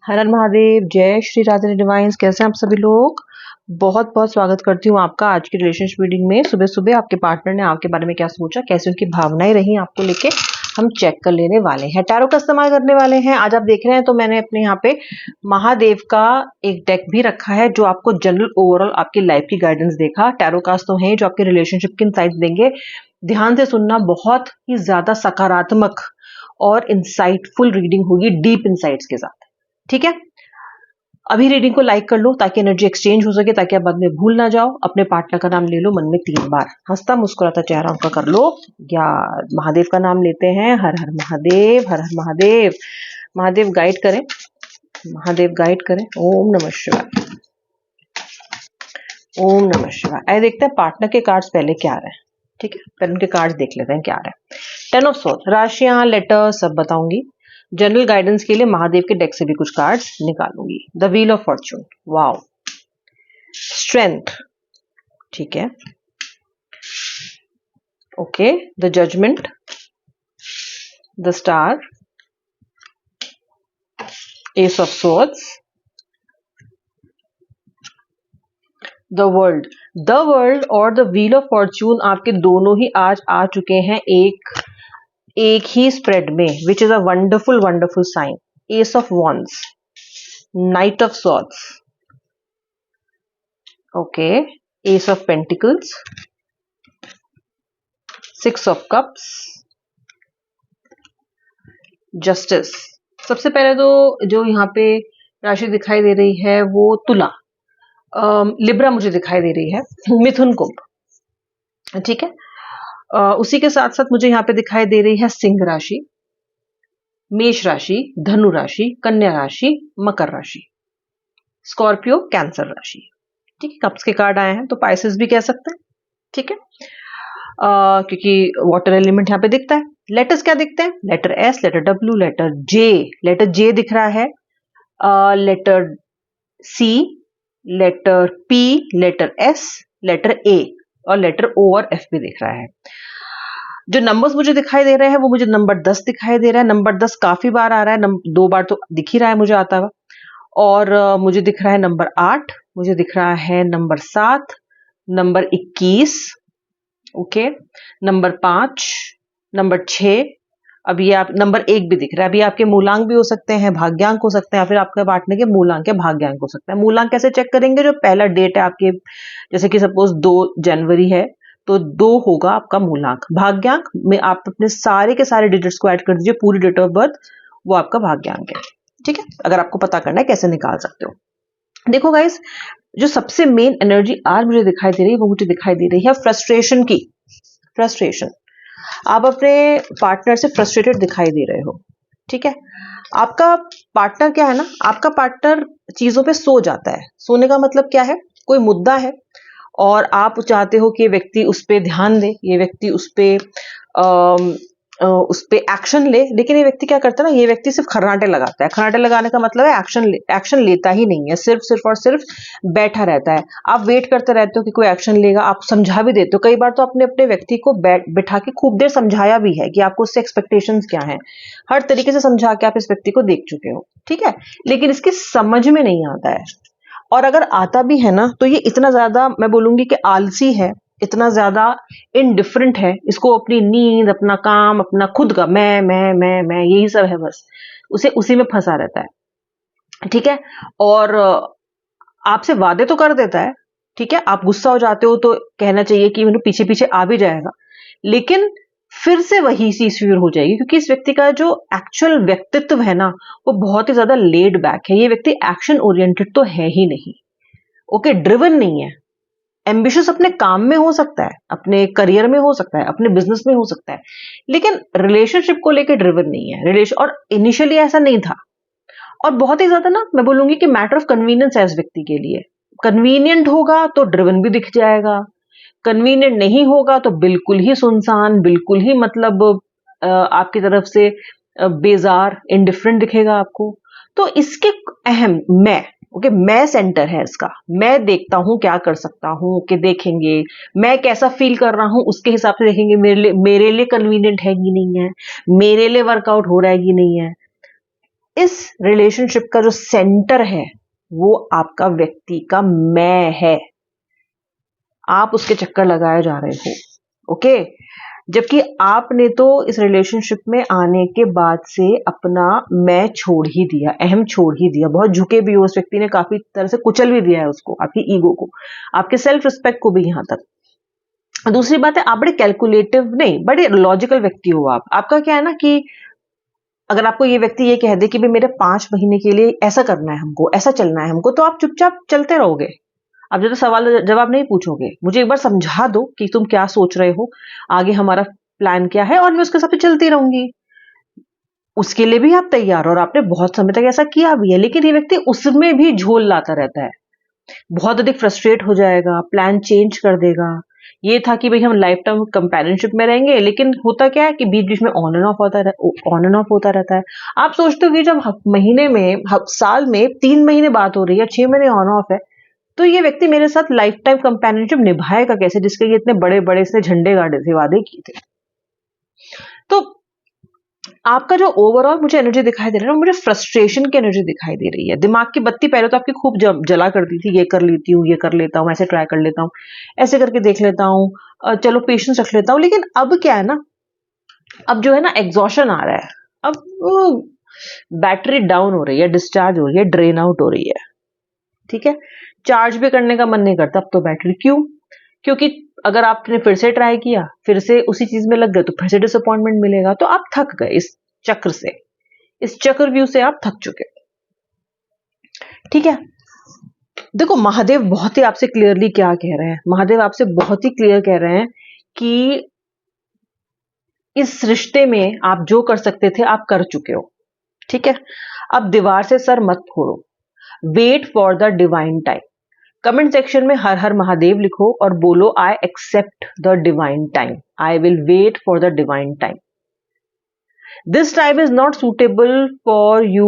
हर हर महादेव, जय श्री राधे डिवाइन्स। कैसे हैं आप सभी लोग? बहुत बहुत स्वागत करती हूँ आपका आज की रिलेशनशिप रीडिंग में। सुबह सुबह आपके पार्टनर ने आपके बारे में क्या सोचा, कैसे उनकी भावनाएं रही आपको लेके, हम चेक कर लेने वाले हैं। टैरो का इस्तेमाल करने वाले हैं। आज आप देख रहे हैं तो मैंने अपने यहाँ पे महादेव का एक डेक भी रखा है जो आपको जनरल ओवरऑल आपकी लाइफ की गाइडेंस देखा। टैरो कार्ड्स तो हैं जो आपके रिलेशनशिप की इनसाइट्स देंगे। ध्यान से सुनना, बहुत ही ज्यादा सकारात्मक और इंसाइटफुल रीडिंग होगी, डीप इंसाइट्स के साथ। ठीक है, अभी रीडिंग को लाइक कर लो ताकि एनर्जी एक्सचेंज हो सके, ताकि आप बाद में भूल ना जाओ। अपने पार्टनर का नाम ले लो मन में 3 बार, हंसता मुस्कुराता चेहरा उनका कर लो, या महादेव का नाम लेते हैं। हर हर महादेव, हर हर महादेव। महादेव गाइड करें, महादेव गाइड करें। ओम नमः शिवाय, ओम नमः शिवाय। आइए देखते हैं पार्टनर के कार्ड्स पहले क्या आ रहे हैं। ठीक है, पहले उनके कार्ड्स देख लेते हैं क्या आ रहा है। 10 ऑफ सोर्ड्स, राशियां, लेटर सब बताऊंगी। जनरल गाइडेंस के लिए महादेव के डेक से भी कुछ कार्ड्स निकालूंगी। The wheel of fortune, wow. Strength, ठीक है, okay. The judgement, the star, ace of swords, the world. The world और द व्हील ऑफ फॉर्च्यून आपके दोनों ही आज आ चुके हैं एक ही स्प्रेड में, which is a wonderful wonderful sign. Ace of wands, knight of swords, okay, ace of pentacles, 6 of cups, justice. सबसे पहले तो जो यहाँ पे राशि दिखाई दे रही है वो तुला, लिब्रा मुझे दिखाई दे रही है, मिथुन कुंभ। ठीक है, उसी के साथ साथ मुझे यहाँ पे दिखाई दे रही है सिंह राशि, मेष राशि, धनु राशि, कन्या राशि, मकर राशि, स्कॉर्पियो, कैंसर राशि। ठीक है, कप्स के कार्ड आए हैं तो पाइसेस भी कह सकते हैं। ठीक है, क्योंकि वाटर एलिमेंट यहाँ पे दिखता है। लेटर्स क्या दिखते हैं? Letter S, letter W, letter J. Letter J दिख रहा है, letter C, letter P, letter S, letter A और लेटर ओ और एफ भी दिख रहा है। जो नंबर्स मुझे दिखाई दे रहे हैं वो मुझे नंबर 10 दिखाई दे रहा है। नंबर 10 काफी बार आ रहा है, 2 बार तो दिख ही रहा है मुझे आता हुआ। और मुझे दिख रहा है नंबर 8, मुझे दिख रहा है number 7, number 21, okay, number 5, number 6। अभी आप नंबर 1 भी दिख रहा है। अभी आपके मूलांक भी हो सकते हैं, भाग्यांक हो सकते हैं, फिर आपके पार्टनर के मूलांक या भाग्यांक हो सकता है। मूलांक कैसे चेक करेंगे? जो पहला डेट है आपके, जैसे कि सपोज 2 जनवरी है तो 2 होगा आपका मूलांक। भाग्यांक में आप अपने सारे के सारे डिजिट्स को ऐड कर दीजिए, पूरी डेट ऑफ बर्थ, वो आपका भाग्यांक है। ठीक है, अगर आपको पता करना है कैसे निकाल सकते हो। देखो गाइस, जो सबसे मेन एनर्जी आज मुझे दिखाई दे रही है वो मुझे दिखाई दे रही है फ्रस्ट्रेशन की। फ्रस्ट्रेशन, आप अपने पार्टनर से फ्रस्ट्रेटेड दिखाई दे रहे हो। ठीक है, आपका पार्टनर क्या है ना, आपका पार्टनर चीजों पे सो जाता है। सोने का मतलब क्या है? कोई मुद्दा है और आप चाहते हो कि ये व्यक्ति उस पर ध्यान दे, ये व्यक्ति उस पे एक्शन ले, लेकिन ये व्यक्ति क्या करता है ना, ये व्यक्ति सिर्फ खर्राटे लगाता है। खर्राटे लगाने का मतलब है एक्शन लेता ही नहीं है, सिर्फ और सिर्फ बैठा रहता है। आप वेट करते रहते हो कि कोई एक्शन लेगा, आप समझा भी देते हो। कई बार तो अपने अपने व्यक्ति को बैठा के खूब देर समझाया भी है कि आपको उससे एक्सपेक्टेशंस क्या है। हर तरीके से समझा के आप इस व्यक्ति को देख चुके हो। ठीक है, लेकिन इसकी समझ में नहीं आता है। और अगर आता भी है ना तो ये इतना ज्यादा, मैं बोलूंगी कि आलसी है, इतना ज्यादा इनडिफरेंट है। इसको अपनी नींद, अपना काम, अपना खुद का मैं यही सब है बस। उसे उसी में फंसा रहता है। ठीक है, और आपसे वादे तो कर देता है। ठीक है, आप गुस्सा हो जाते हो तो कहना चाहिए कि मेरे पीछे पीछे आ भी जाएगा, लेकिन फिर से वही सी शुरू हो जाएगी, क्योंकि इस व्यक्ति का जो एक्चुअल व्यक्तित्व है ना वो बहुत ही ज्यादा लेड बैक है। ये व्यक्ति एक्शन ओरिएंटेड तो है ही नहीं, ओके, ड्रिवन नहीं है। एम्बिशियस अपने काम में हो सकता है, अपने करियर में हो सकता है, अपने बिजनेस में हो सकता है, लेकिन रिलेशनशिप को लेकर ड्रिवन नहीं है। रिलेशन और इनिशियली ऐसा नहीं था। और बहुत ही ज्यादा ना, मैं बोलूंगी कि मैटर ऑफ कन्वीनियंस है इस व्यक्ति के लिए। कन्वीनियंट होगा तो ड्रिवन भी दिख जाएगा, कन्वीनियंट नहीं होगा तो बिल्कुल ही सुनसान, बिल्कुल ही मतलब आपकी तरफ से बेजार, इनडिफरेंट दिखेगा आपको। तो इसके अहम मैं, ओके, मैं सेंटर है इसका। मैं देखता हूं क्या कर सकता हूं, कि देखेंगे मैं कैसा फील कर रहा हूं, उसके हिसाब से देखेंगे मेरे लिए कन्वीनियंट है कि नहीं है, मेरे लिए वर्कआउट हो रहा है कि नहीं है। इस रिलेशनशिप का जो सेंटर है वो आपका व्यक्ति का मैं है, आप उसके चक्कर लगाए जा रहे हो। ओके, जबकि आपने तो इस रिलेशनशिप में आने के बाद से अपना मैं छोड़ ही दिया, अहम छोड़ ही दिया, बहुत झुके भी हो, उस व्यक्ति ने काफी तरह से कुचल भी दिया है उसको, आपकी ईगो को, आपके सेल्फ रिस्पेक्ट को भी। यहां तक दूसरी बात है, आप बड़े कैलकुलेटिव नहीं, बड़े लॉजिकल व्यक्ति हो आप। आपका क्या है ना कि अगर आपको ये व्यक्ति ये कह दे कि भाई मेरे 5 महीने के लिए ऐसा करना है हमको, ऐसा चलना है हमको, तो आप चुपचाप चलते रहोगे, आप ज्यादा सवाल जवाब नहीं पूछोगे। मुझे एक बार समझा दो कि तुम क्या सोच रहे हो, आगे हमारा प्लान क्या है, और मैं उसके साथ चलती रहूंगी। उसके लिए भी आप तैयार हो, और आपने बहुत समय तक ऐसा किया भी है। लेकिन ये व्यक्ति उसमें भी झोल लाता रहता है, बहुत अधिक फ्रस्ट्रेट हो जाएगा, प्लान चेंज कर देगा। ये था कि भाई हम लाइफ टाइम कंपेनियनशिप में रहेंगे, लेकिन होता क्या है कि बीच बीच में ऑन एंड ऑफ होता रहता है। आप सोचते हो कि जब महीने में साल में 3 महीने बात हो रही है, 6 महीने ऑन ऑफ है, तो ये व्यक्ति मेरे साथ लाइफ टाइम कंपेनियनशिप निभाएगा कैसे, जिसके ये इतने बड़े बड़े इसने झंडे गाड़े थे, वादे किए थे। तो आपका जो ओवरऑल मुझे एनर्जी दिखाई दे रहा है, मुझे फ्रस्ट्रेशन की एनर्जी दिखाई दे रही है। दिमाग की बत्ती पहले तो आपकी खूब जला करती थी, ये कर लेती हूँ, ये कर लेता हूँ, ऐसे ट्राई कर लेता हूँ, ऐसे करके देख लेता हूँ, चलो पेशेंस रख लेता हूँ। लेकिन अब क्या है ना, अब जो है ना एग्जॉशन आ रहा है, अब बैटरी डाउन हो रही है, डिस्चार्ज हो रही है, ड्रेन आउट हो रही है। ठीक है, चार्ज भी करने का मन नहीं करता अब तो बैटरी। क्यों? क्योंकि अगर आपने फिर से ट्राई किया, फिर से उसी चीज में लग गए, तो फिर से डिसअपॉइंटमेंट मिलेगा। तो आप थक गए इस चक्र से, इस चक्रव्यूह से आप थक चुके। ठीक है, देखो महादेव बहुत ही आपसे क्लियरली क्या कह रहे हैं, महादेव आपसे बहुत ही क्लियर कह रहे हैं कि इस रिश्ते में आप जो कर सकते थे आप कर चुके हो। ठीक है, अब दीवार से सर मत फोड़ो, wait for the divine time. Comment section में हर हर महादेव लिखो और बोलो I accept the divine time, I will wait for the divine time. This time is not suitable for you.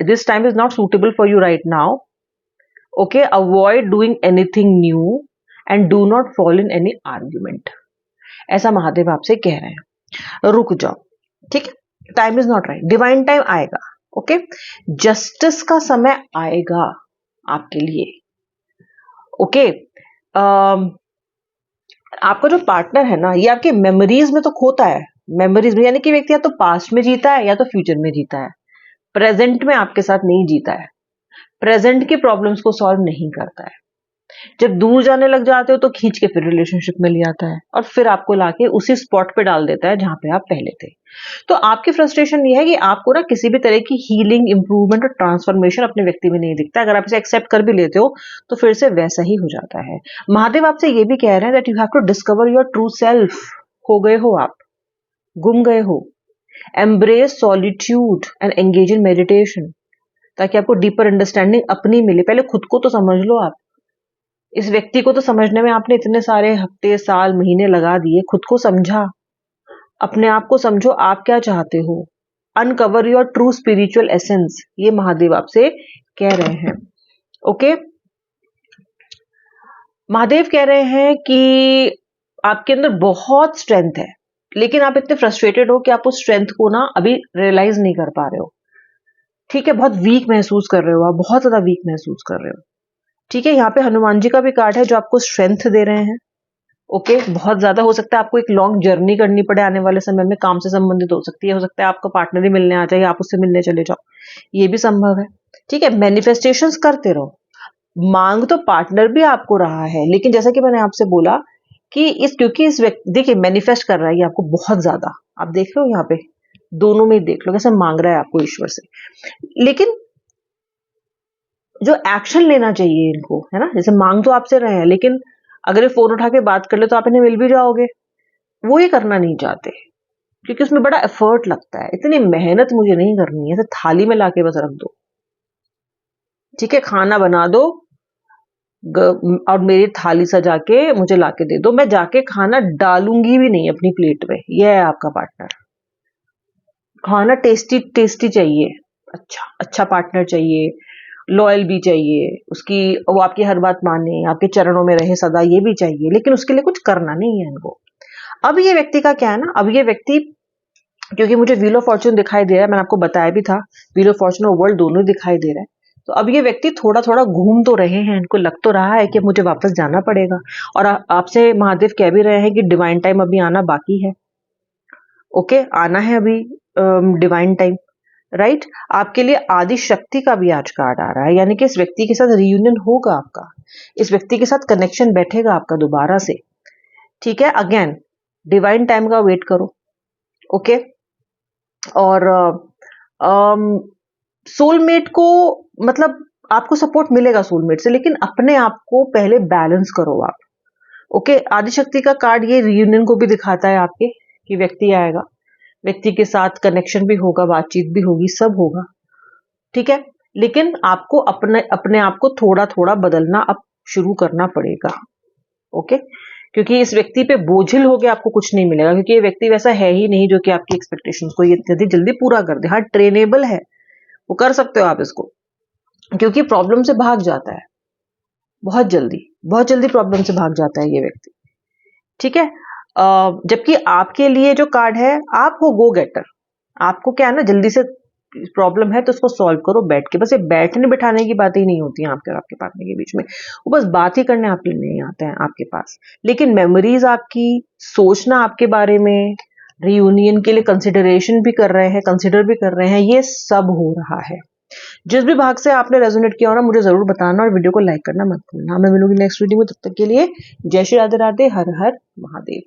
This time is not suitable for you right now. Okay, avoid doing anything new and do not fall in any argument. ऐसा महादेव आपसे कह रहे हैं, रुक जाओ। ठीक है, time is not right, divine time आएगा। ओके, जस्टिस का समय आएगा आपके लिए। ओके, आपका जो पार्टनर है ना, ये आपके मेमोरीज में तो खोता है, मेमोरीज में, यानी कि व्यक्ति या तो पास्ट में जीता है या तो फ्यूचर में जीता है, प्रेजेंट में आपके साथ नहीं जीता है, प्रेजेंट की प्रॉब्लम्स को सॉल्व नहीं करता है। जब दूर जाने लग जाते हो तो खींच के फिर रिलेशनशिप में ले आता है और फिर आपको लाके उसी स्पॉट पे डाल देता है जहां पे आप पहले थे। तो आपकी फ्रस्ट्रेशन ये है कि आपको ना किसी भी तरह की हीलिंग, इंप्रूवमेंट और ट्रांसफॉर्मेशन अपने व्यक्ति में नहीं दिखता। अगर आप इसे एक्सेप्ट कर भी लेते हो तो फिर से वैसा ही हो जाता है। महादेव आपसे ये भी कह रहे हैं that you have to discover your true self. खो गए हो आप, गुम गए हो। Embrace solitude and engage in meditation, ताकि आपको डीपर अंडरस्टैंडिंग अपनी मिले। पहले खुद को तो समझ लो आप, इस व्यक्ति को तो समझने में आपने इतने सारे हफ्ते, साल, महीने लगा दिए। खुद को समझा, अपने आप को समझो, आप क्या चाहते हो। Uncover your true spiritual essence, ये महादेव आपसे कह रहे हैं। ओके, महादेव कह रहे हैं कि आपके अंदर बहुत स्ट्रेंथ है, लेकिन आप इतने फ्रस्ट्रेटेड हो कि आप उस स्ट्रेंथ को ना अभी रियलाइज नहीं कर पा रहे हो। ठीक है, बहुत वीक महसूस कर रहे हो आप, बहुत ज्यादा वीक महसूस कर रहे हो। ठीक है, यहाँ पे हनुमान जी का भी कार्ड है जो आपको स्ट्रेंथ दे रहे हैं। ओके, बहुत ज्यादा हो सकता है आपको एक लॉन्ग जर्नी करनी पड़े आने वाले समय में, काम से संबंधित हो सकती है, हो सकता है आपका पार्टनर ही मिलने आ जाए, आप उससे मिलने चले जाओ, ये भी संभव है। ठीक है, मैनिफेस्टेशंस करते रहो। मांग तो पार्टनर भी आपको रहा है, लेकिन जैसा कि मैंने आपसे बोला कि क्योंकि इस व्यक्ति, देखिए मैनिफेस्ट कर रहा है ये आपको बहुत ज्यादा, आप देख लो यहाँ पे दोनों में देख लो कैसे मांग रहा है आपको ईश्वर से। लेकिन जो एक्शन लेना चाहिए इनको, है ना, जैसे मांग तो आपसे रहे हैं, लेकिन अगर ये फोन उठा के बात कर ले तो आप इन्हें मिल भी जाओगे, वो ये करना नहीं चाहते क्योंकि उसमें बड़ा एफर्ट लगता है। इतनी मेहनत मुझे नहीं करनी है, थाली में लाके बस रख दो। ठीक है, खाना बना दो और मेरी थाली सजा के मुझे लाके दे दो, मैं जाके खाना डालूंगी भी नहीं अपनी प्लेट में। यह है आपका पार्टनर। खाना टेस्टी टेस्टी चाहिए, अच्छा अच्छा पार्टनर चाहिए, लॉयल भी चाहिए, उसकी वो आपकी हर बात माने, आपके चरणों में रहे सदा, ये भी चाहिए, लेकिन उसके लिए कुछ करना नहीं है इनको। अब ये व्यक्ति का क्या है ना, अब ये व्यक्ति क्योंकि मुझे व्हील ऑफ फॉर्चून दिखाई दे रहा है, मैंने आपको बताया भी था, व्हील ऑफ फॉर्चून और वर्ल्ड दोनों दिखाई दे रहा है। तो अब ये व्यक्ति थोड़ा थोड़ा घूम तो रहे हैं, इनको लग तो रहा है कि मुझे वापस जाना पड़ेगा, और आपसे महादेव कह भी रहे हैं कि डिवाइन टाइम अभी आना बाकी है। ओके, आना है अभी डिवाइन टाइम, राइट। आपके लिए आदि शक्ति का भी आज कार्ड आ रहा है, यानी कि इस व्यक्ति के साथ रियूनियन होगा आपका, इस व्यक्ति के साथ कनेक्शन बैठेगा आपका दोबारा से, ठीक है। अगेन डिवाइन टाइम का वेट करो, ओके। और सोलमेट को, मतलब आपको सपोर्ट मिलेगा सोलमेट से, लेकिन अपने आप को पहले बैलेंस करो आप, ओके। आदिशक्ति का कार्ड ये रियूनियन को भी दिखाता है आपके, कि व्यक्ति आएगा, व्यक्ति के साथ कनेक्शन भी होगा, बातचीत भी होगी, सब होगा, ठीक है। लेकिन आपको अपने अपने आप को थोड़ा थोड़ा बदलना अब शुरू करना पड़ेगा, ओके। क्योंकि इस व्यक्ति पे बोझिल हो गया आपको कुछ नहीं मिलेगा, क्योंकि ये व्यक्ति वैसा है ही नहीं जो कि आपकी एक्सपेक्टेशंस को ये जल्दी जल्दी पूरा कर दे। हाँ, ट्रेनेबल है, वो कर सकते हो आप इसको, क्योंकि प्रॉब्लम से भाग जाता है बहुत जल्दी प्रॉब्लम से भाग जाता है ये व्यक्ति, ठीक है। जबकि आपके लिए जो कार्ड है, आप हो गो गेटर, आपको क्या है ना, जल्दी से प्रॉब्लम है तो उसको सॉल्व करो बैठ के, बस ये बैठने बिठाने की बातें ही नहीं होती हैं आपके और आपके पार्टनर के बीच में, वो बस बात ही करने आपके लिए नहीं आते हैं आपके पास, लेकिन मेमोरीज आपकी, सोचना आपके बारे में, रियूनियन के लिए कंसिडरेशन भी कर रहे हैं, कंसिडर भी कर रहे हैं, ये सब हो रहा है। जिस भी भाग से आपने रेजोनेट किया हो ना, मुझे जरूर बताना, और वीडियो को लाइक करना मत भूलना। मैं मिलूंगी नेक्स्ट वीडियो में, तब तक के लिए जय श्री राधे राधे, हर हर महादेव।